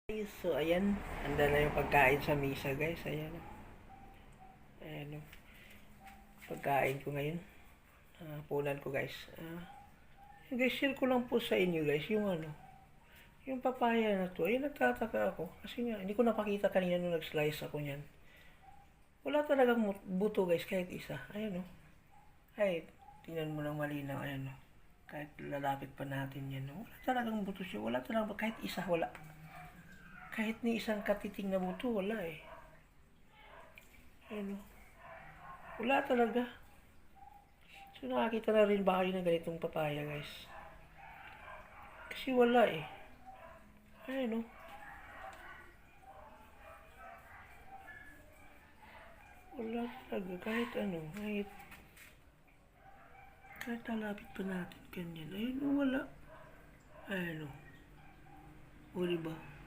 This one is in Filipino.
Guys, so ayan, handa na yung pagkain sa misa guys, ayan. Ayan o, pagkain ko ngayon, punan ko guys. Guys, share ko lang po sa inyo guys, yung papaya na to. Ayun, nagtataka ako, kasi nga, hindi ko napakita kanina nung nag-slice ako niyan. Wala talagang buto guys, kahit isa. Ayan o, ay, tingnan mo ng malinaw, ayan o. Kahit lalapit pa natin yan, wala talagang buto siya, wala talagang, kahit isa, wala. Kahit ni isang katiting na buto, wala eh. Ano? Wala talaga. So nakakita na rin ba kayo ng ganitong papaya guys? Kasi wala eh. Ayun oh. Wala talaga. Kahit kahit nalapit pa natin ganyan. Ayun oh, wala. Ayun oh. O diba?